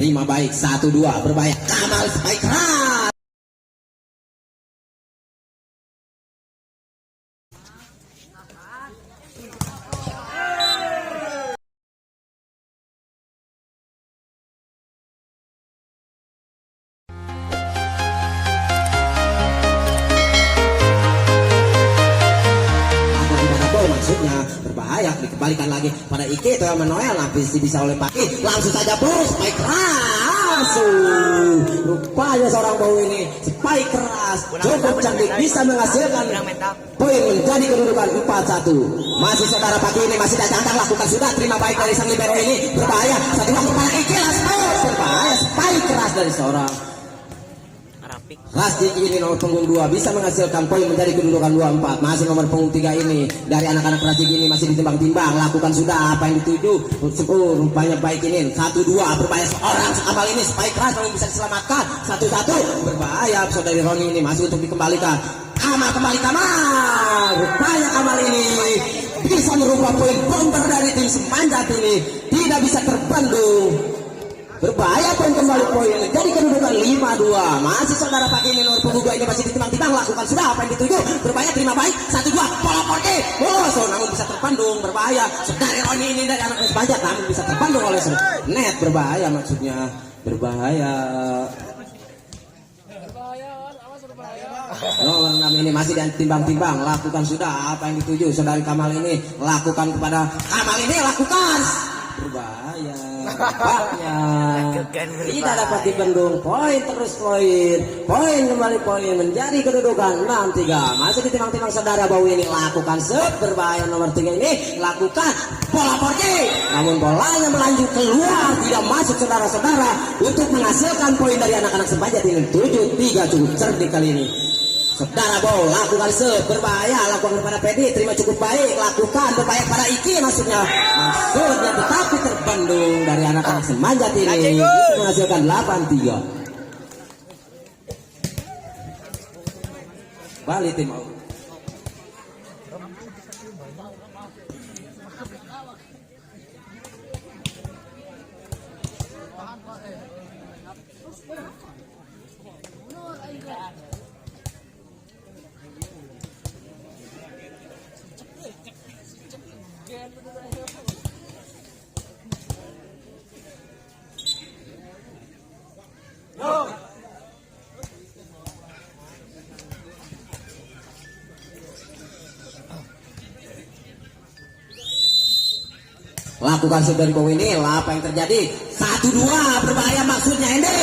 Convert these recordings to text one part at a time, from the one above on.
5 baik 1-2 berbahaya Kamal spike keras. Maksudnya berbahaya, dikembalikan lagi pada Iki itu yang menoel, habis bisa oleh Paki, langsung saja bos spike keras. Rupanya seorang bau ini spike keras cukup cantik, bisa menghasilkan poin menjadi kedudukan 4-1. Masih saudara Paki ini masih datang lakukan sudah, terima baik dari sang libero ini, berbahaya satu waktu pada Iki, berbahaya spike keras dari seorang Rasdik ini nomor punggung 2 bisa menghasilkan poin menjadi kedudukan 2-4. Masih nomor punggung 3 ini dari anak-anak Rasdik ini masih ditimbang-timbang, lakukan sudah apa yang dituju. Rupanya baik ini 1-2 berbahaya seorang Kamal ini spike keras yang bisa diselamatkan 1-1 berbahaya saudari Roni ini masih untuk dikembalikan. Kamal kembali Kamal, rupanya Kamal ini bisa merubah poin bomber dari tim Semanjat ini, tidak bisa terbendung. Berbahaya poin kembali poin jadi kedudukan 5-2. Masih saudara Paki ini nomor punggung 2 ini masih ditimbang-timbang, lakukan sudah apa yang dituju. Berbahaya terima baik 1-2 pola porti. Namun bisa terpandung berbahaya. Saudari Roni ini dari anak Semanjat namun bisa terpandung oleh net, berbahaya maksudnya berbahaya. Nomor 6 ini masih ditimbang-timbang, lakukan sudah apa yang dituju. Saudari Kamal ini lakukan kepada Kamal ini, lakukan berbahaya. Tidak dapat dibendung, poin terus poin kembali poin menjadi kedudukan 6-3. Masih ditimbang-timbang saudara Bau ini, lakukan berbahaya nomor 3 ini, lakukan bola porti, namun bolanya melanjut keluar, tidak masuk saudara-saudara untuk menghasilkan poin dari anak-anak Semanjat ini. 7-3 cukup cerdik kali ini. Saudara Bau lakukan berbahaya, lakukan kepada Pedi, terima cukup baik, lakukan berbahaya pada Iki maksudnya tetapi terbendung dari anak-anak Semanjat ini, menghasilkan 8-3. Balik tim Au. Lakukan dari Bau ini, apa yang terjadi? 1-2 berbahaya maksudnya ini.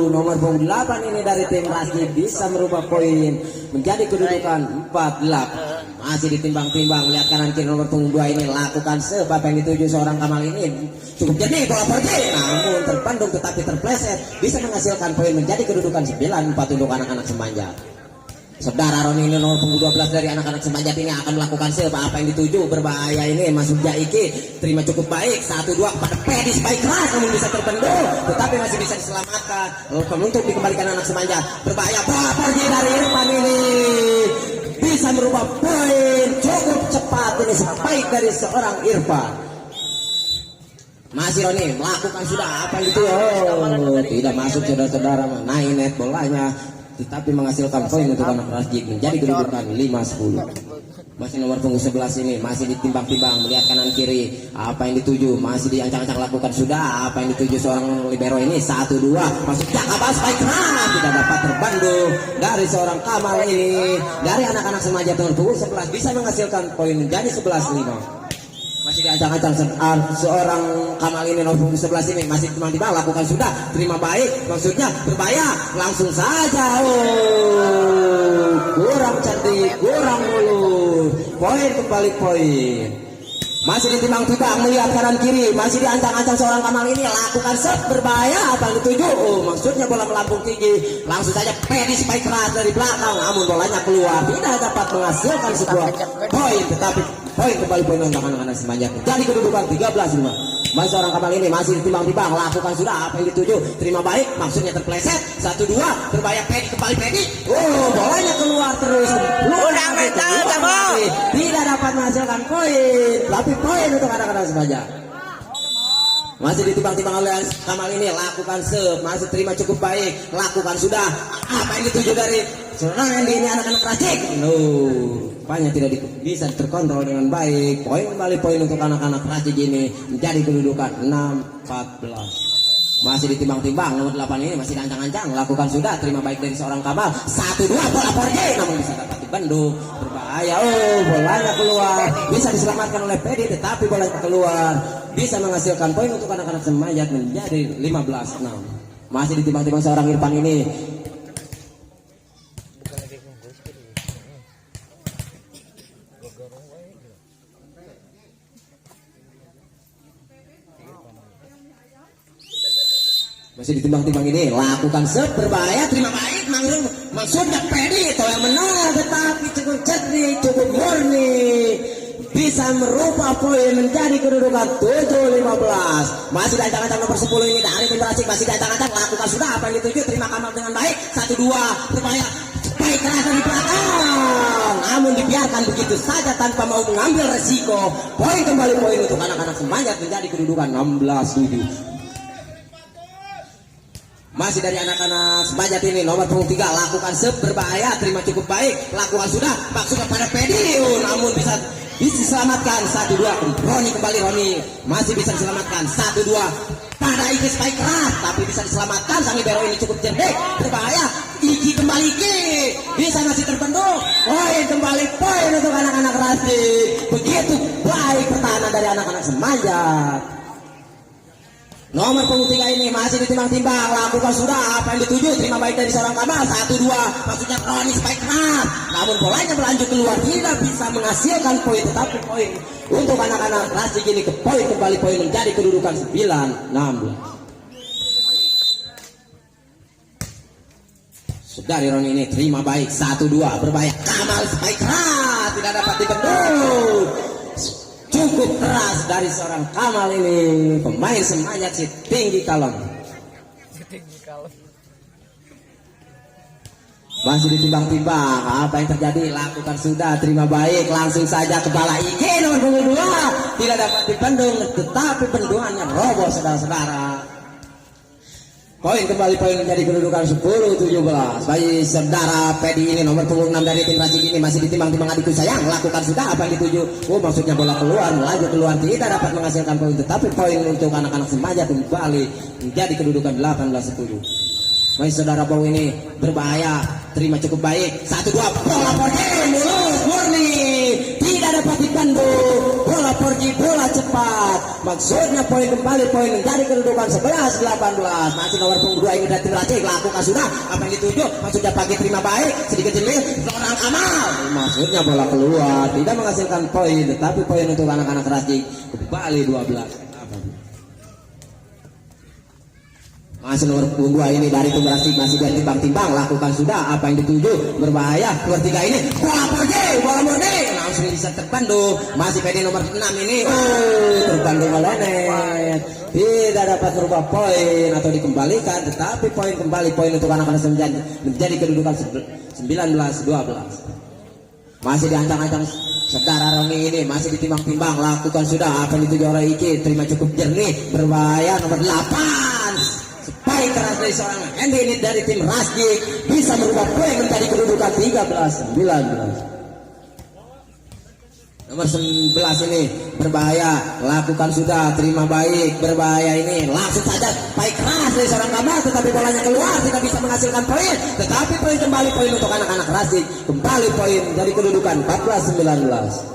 Nomor punggung 8 ini dari tim Rasdi bisa merubah poin menjadi kedudukan 4-8. Masih ditimbang-timbang, lihat kanan kiri nomor punggung 2 ini, lakukan apa yang dituju seorang Kamal ini, cukup jadi bola pergi, namun terpandung tetapi terpleset, bisa menghasilkan poin menjadi kedudukan 9-4 untuk anak-anak Semanjat. Saudara Roni ini nomor punggung 12 dari anak-anak Semanjat ini akan melakukan apa yang dituju, berbahaya ini masuk Jaiki, terima cukup baik 1-2 kepada Pedi spike keras namun bisa terbendung tetapi masih bisa diselamatkan untuk dikembalikan anak Semanjat. Berbahaya bola pergi dari Irfan ini, bisa merubah poin cukup cepat ini spike dari seorang Irfan. Masih Roni melakukan sudah apa yang dituju, tidak masuk saudara-saudara, naik net bolanya tetapi menghasilkan poin untuk anak Rasdik menjadi kedudukan 5-10. Masih nomor punggung 11 ini masih ditimbang-timbang, melihat kanan kiri apa yang dituju, masih diancang-ancang, lakukan sudah apa yang dituju seorang libero ini. 1-2 masuk Jakabas baik keras, tidak dapat terbandung dari seorang Kamal ini dari anak-anak Semanjat nomor punggung 11 bisa menghasilkan poin menjadi 11-5. Masih diancang-ancang seorang Kamal ini nomor punggung 11 ini masih timbang-timbang, lakukan sudah, terima baik maksudnya berbahaya, langsung saja kurang cerdik, kurang mulus, poin kembali poin. Masih ditimbang-timbang, melihat kanan kiri, masih diancang-ancang seorang Kamal ini, lakukan berbahaya apa yang dituju, maksudnya bola melambung tinggi, langsung saja Pedi spike keras dari belakang namun bolanya keluar, tidak dapat menghasilkan sebuah poin tetapi poin kembali poin untuk anak-anak Semanjat jadi kedudukan 13-5. Masih seorang Kamal ini masih ditimbang-timbang, lakukan sudah apa yang dituju, terima baik maksudnya terpleset 1-2 berbahaya Pedi kembali Pedi, bolanya keluar terus, tidak dapat menghasilkan poin tapi poin untuk anak-anak Semanjat. Masih ditimbang-timbang oleh Kamal ini, lakukan masih terima cukup baik, lakukan sudah. Apa yang dituju dari serangan ini anak-anak Racik? No, rupanya tidak bisa terkontrol dengan baik. Poin kembali poin untuk anak-anak Racik ini menjadi kedudukan 6-14. Masih ditimbang-timbang nomor 8 ini masih ancang-ancang, lakukan sudah, terima baik dari seorang Kamal. 1-2 bola Porje, namun bisa dapat dibendung, berbahaya. Oh, bolanya keluar, bisa diselamatkan oleh Pedi, tetapi bola keluar, bisa menghasilkan poin untuk anak-anak Semayat menjadi 15-6. Masih ditimbang-timbang seorang Irfan ini. Masih ditimbang-timbang ini, lakukan berbahaya, terima baik, maksudnya Pedi itu yang menang, tetapi cukup jernih, cukup murni, bisa merubah poin menjadi kedudukan 7-15. Masih ancang-ancang nomor 10 ini dari tim Racik, masih ancang-ancang, lakukan sudah apa yang dituju, terima Kamal dengan baik, 1-2, berbahaya, baik keras di belakang, namun dibiarkan begitu saja tanpa mau mengambil resiko. Poin kembali poin untuk anak-anak Semayat menjadi kedudukan 16-7. Masih dari anak-anak Semayat ini nomor 3, lakukan berbahaya, terima cukup baik, lakukan sudah, maksudnya pada Pedi, namun bisa diselamatkan. 1-2, Roni kembali, Roni masih bisa diselamatkan. 1-2 pada Iki spike keras, tapi bisa diselamatkan. Sang libero ini cukup cerdik, berbahaya, Iki kembali, Iki bisa masih terbendung. Poin kembali poin untuk anak-anak Racik. Begitu baik pertahanan dari anak-anak Semayat. Nomor 3 ini masih ditimbang-timbang, lakukan sudah apa yang dituju, terima baik dari seorang Kamal. 1-2, maksudnya Roni spike keras, namun bolanya berlanjut keluar, tidak bisa menghasilkan poin, tetapi poin untuk anak-anak Racik ini ke poin kembali poin menjadi kedudukan 9-16. Saudari Roni ini terima baik, 1-2 berbahaya, Kamal spike keras, tidak dapat dibendung. Cukup keras dari seorang Kamal ini, pemain Semayat si tinggi kalem. Masih ditimbang-timbang, apa yang terjadi, lakukan sudah, terima baik, langsung saja kepala Iki nomor 2, tidak dapat dibendung, tetapi bendungannya roboh saudara-saudara. Poin kembali poin menjadi kedudukan 10-17 bagi saudara Pedi ini nomor 6 dari tim Racik ini. Masih ditimbang-timbang adikku sayang, lakukan sudah apa yang dituju. Oh, maksudnya bola keluar, melaju keluar, tidak dapat menghasilkan poin, tetapi poin untuk anak-anak Semayat kembali menjadi kedudukan 18-7. Bagi saudara Bow ini berbahaya, terima cukup baik, 1-2 bola Porji mulus murni, tidak dapat dibendung. Bola Porji, bola cepat, maksudnya poin kembali poin menjadi kedudukan 11-18. Masih nomor 2 ini dari tim Racik, lakukan sudah apa yang dituju, maksudnya pagi terima baik, sedikit jemil seorang Kamal, maksudnya bola keluar, tidak menghasilkan poin, tetapi poin untuk anak-anak Racik kembali 12. Masih nomor 2 ini dari tim Racik, masih dari timbang-timbang, lakukan sudah apa yang dituju, berbahaya. Nomor 3 ini bola Porji, bola murni, langsung bisa terbendung. Masih Pedi nomor 6 ini, terbendung oleh net, tidak dapat merubah poin atau dikembalikan, tetapi poin kembali poin untuk anak-anak menjadi kedudukan 19-12. Masih diancang-ancang saudara Roni ini, masih ditimbang-timbang, lakukan sudah apa yang dituju oleh Iki, terima cukup jernih, berbahaya. Nomor 8 baik keras dari seorang Hendy ini dari tim Racik, bisa merubah poin menjadi kedudukan 13-19. Nomor 11 ini berbahaya, lakukan sudah, terima baik, berbahaya ini, langsung saja baik keras dari seorang Kamal, tetapi bolanya keluar, tidak bisa menghasilkan poin, tetapi poin kembali poin untuk anak-anak Racik, kembali poin dari kedudukan 14-19.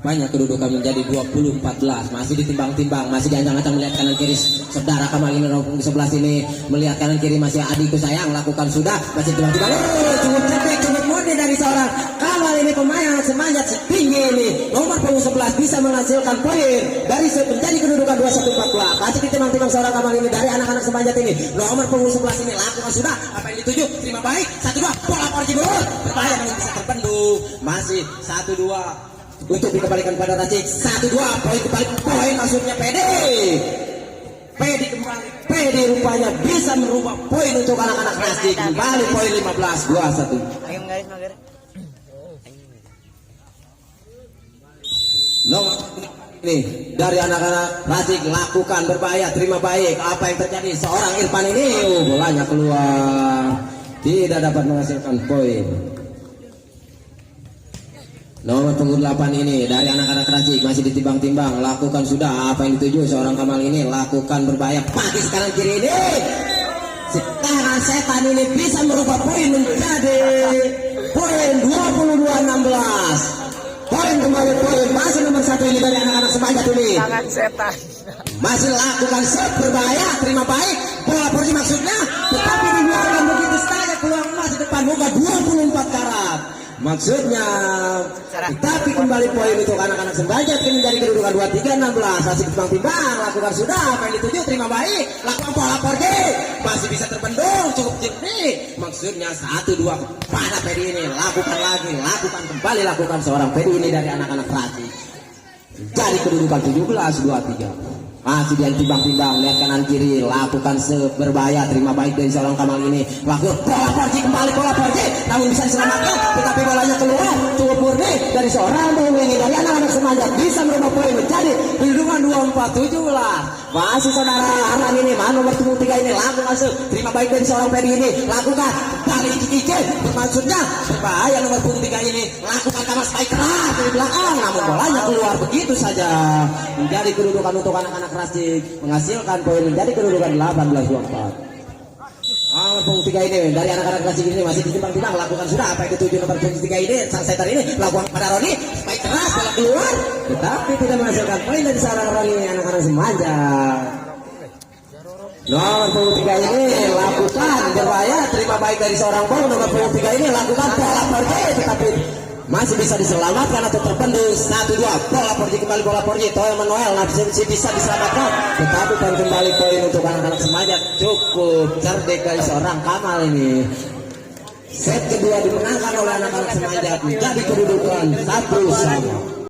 Banyak kedudukan menjadi 20-14. Masih ditimbang-timbang, masih diancang-ancang melihat kanan kiri saudara Kamal ini rompong di sebelah sini. Melihat kanan kiri masih adikku sayang lakukan sudah. Masih timbang-timbang. Cukup cerdik, cukup murni dari seorang Kamal ini, pemain yang semangat setinggi ini. Nomor punggung 11 bisa menghasilkan poin dari menjadi kedudukan 21-14. Masih ditimbang-timbang seorang Kamal ini dari anak-anak semangat ini. Nomor punggung 11 ini lakukan sudah. Apa yang dituju? Terima baik. 1-2 bola Porji Burut. Berbahaya namun bisa terbendung. Masih 1-2. Untuk dikembalikan pada Racik. 1-2 poin kembali, poin maksudnya PD kembali, PD rupanya bisa merubah poin untuk anak-anak Racik. Kembali poin 15-21. Ayo garis mager. Nomor ini dari anak-anak Racik lakukan berbahaya, terima baik. Apa yang terjadi? Seorang Irfan ini bolanya keluar, tidak dapat menghasilkan poin. Nomor punggung 8 ini dari anak-anak Racik masih ditimbang-timbang, lakukan sudah. Apa yang dituju seorang Kamal ini lakukan berbahaya, pagi sekarang kiri ini. Sekarang setan ini bisa merubah poin menjadi poin 22-16. Poin kembali poin masih nomor 1 ini dari anak-anak semangat ini. Tangan setan. Masih lakukan set berbahaya, terima baik. Bola Porji maksudnya, tetapi dibiarkan begitu saja peluang emas di depan muka 24 karat. Maksudnya, tapi kembali poin untuk anak-anak Sembanjat ini menjadi kedudukan 23-16. Masih timbang-timbang, lakukan sudah apa yang dituju, terima baik. Lakukan pola Porji, masih bisa terbendung, cukup jernih. Maksudnya 1-2 pada PD ini, lakukan lagi, lakukan kembali, lakukan seorang PD ini dari anak-anak Racik. Jadi kedudukan 17-23. Masih dia timbang-timbang, lihat kanan kiri, lakukan berbahaya, terima baik dari seorang Kamal ini. Lakukan bola Porji, kembali bola Porji, namun bisa diselamatkan, tetapi bolanya keluar. Cukup murni dari seorang ini dari anak-anak semangat bisa merubah poin menjadi kedudukan 24-17. Masih saudara Arlan ini, nomor punggung 3 ini lakukan masuk, terima baik dari seorang Ferry ini, lakukan kembali Kiki, bermaksudnya berbahaya nomor punggung 3 ini, lakukan kamar spike keras dari belakang, namun bolanya keluar begitu saja. Menjadi kedudukan untuk anak-anak Racik menghasilkan poin menjadi kedudukan 18-24. Nomor punggung 3 ini dari anak-anak Racik ini masih ditimbang-timbang, lakukan sudah apa yang dituju nomor punggung 3 ini. Sang setan ini lakukan pada Roni, spike keras bola keluar, tetapi tidak menghasilkan poin dari seorang Roni. Anak-anak Sembanjat. Nomor punggung 3 ini lakukan berbahaya, terima baik dari seorang Bong. Nomor punggung 3 ini lakukan bola Porji, tetapi masih bisa diselamatkan atau terpendung. 1-2 bola Porji, kembali bola Porji, Toel Manuel masih bisa diselamatkan, tetapi kan kembali poin untuk anak-anak Sembanjat. Cukup cerdik dari seorang Kamal ini. Set kedua dimenangkan oleh anak-anak Sembanjat menjadi kedudukan 1-1.